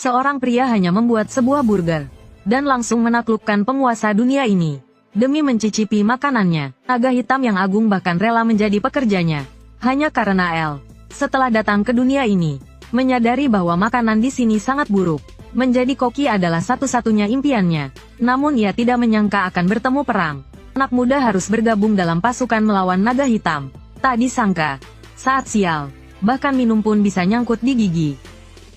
Seorang pria hanya membuat sebuah burger, dan langsung menaklukkan penguasa dunia ini. Demi mencicipi makanannya, naga hitam yang agung bahkan rela menjadi pekerjanya. Hanya karena El, setelah datang ke dunia ini, menyadari bahwa makanan di sini sangat buruk. Menjadi koki adalah satu-satunya impiannya. Namun ia tidak menyangka akan bertemu perang. Anak muda harus bergabung dalam pasukan melawan naga hitam. Tak disangka, saat sial, bahkan minum pun bisa nyangkut di gigi.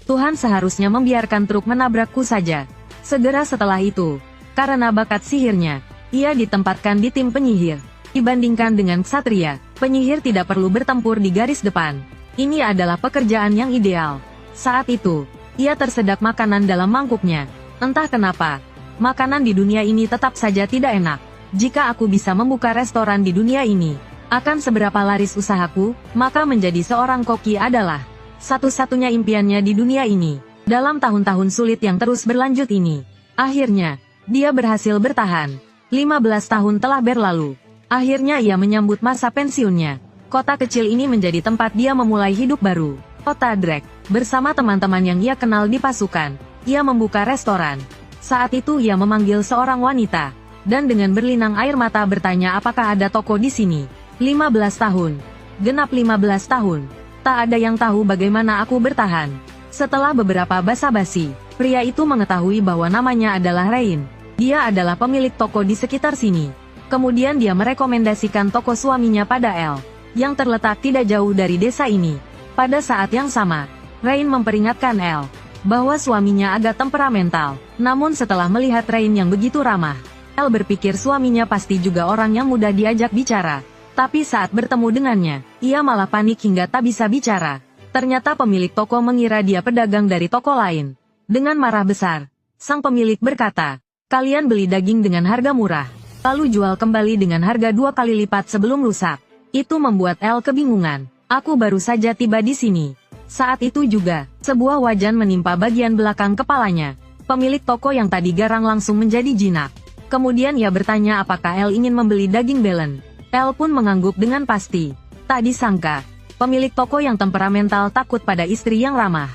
Tuhan seharusnya membiarkan truk menabrakku saja. Segera setelah itu, karena bakat sihirnya, ia ditempatkan di tim penyihir. Dibandingkan dengan ksatria, penyihir tidak perlu bertempur di garis depan. Ini adalah pekerjaan yang ideal. Saat itu, ia tersedak makanan dalam mangkuknya. Entah kenapa, makanan di dunia ini tetap saja tidak enak. Jika aku bisa membuka restoran di dunia ini, akan seberapa laris usahaku, maka menjadi seorang koki adalah satu-satunya impiannya di dunia ini. Dalam tahun-tahun sulit yang terus berlanjut ini, akhirnya, dia berhasil bertahan. 15 tahun telah berlalu. Akhirnya ia menyambut masa pensiunnya. Kota kecil ini menjadi tempat dia memulai hidup baru. Kota Drake, bersama teman-teman yang ia kenal di pasukan, ia membuka restoran. Saat itu ia memanggil seorang wanita, dan dengan berlinang air mata bertanya apakah ada toko di sini. 15 tahun. Genap 15 tahun. Tak ada yang tahu bagaimana aku bertahan. Setelah beberapa basa-basi, pria itu mengetahui bahwa namanya adalah Rain. Dia adalah pemilik toko di sekitar sini. Kemudian dia merekomendasikan toko suaminya pada El, yang terletak tidak jauh dari desa ini. Pada saat yang sama, Rain memperingatkan El, bahwa suaminya agak temperamental. Namun setelah melihat Rain yang begitu ramah, El berpikir suaminya pasti juga orang yang mudah diajak bicara. Tapi saat bertemu dengannya, ia malah panik hingga tak bisa bicara. Ternyata pemilik toko mengira dia pedagang dari toko lain. Dengan marah besar, sang pemilik berkata, "Kalian beli daging dengan harga murah, lalu jual kembali dengan harga 2 kali lipat sebelum rusak." Itu membuat El kebingungan. "Aku baru saja tiba di sini." Saat itu juga, sebuah wajan menimpa bagian belakang kepalanya. Pemilik toko yang tadi garang langsung menjadi jinak. Kemudian ia bertanya apakah El ingin membeli daging belen. El pun mengangguk dengan pasti. Tak disangka, pemilik toko yang temperamental takut pada istri yang ramah.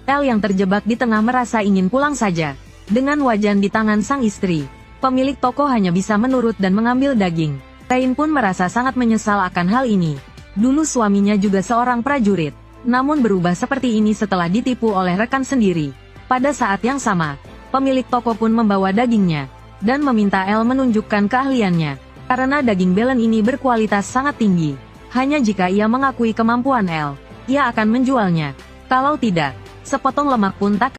El yang terjebak di tengah merasa ingin pulang saja. Dengan wajan di tangan sang istri, pemilik toko hanya bisa menurut dan mengambil daging. Rain pun merasa sangat menyesal akan hal ini. Dulu suaminya juga seorang prajurit, namun berubah seperti ini setelah ditipu oleh rekan sendiri. Pada saat yang sama, pemilik toko pun membawa dagingnya, dan meminta El menunjukkan keahliannya. Karena daging belen ini berkualitas sangat tinggi. Hanya jika ia mengakui kemampuan El, ia akan menjualnya. Kalau tidak, sepotong lemak pun tak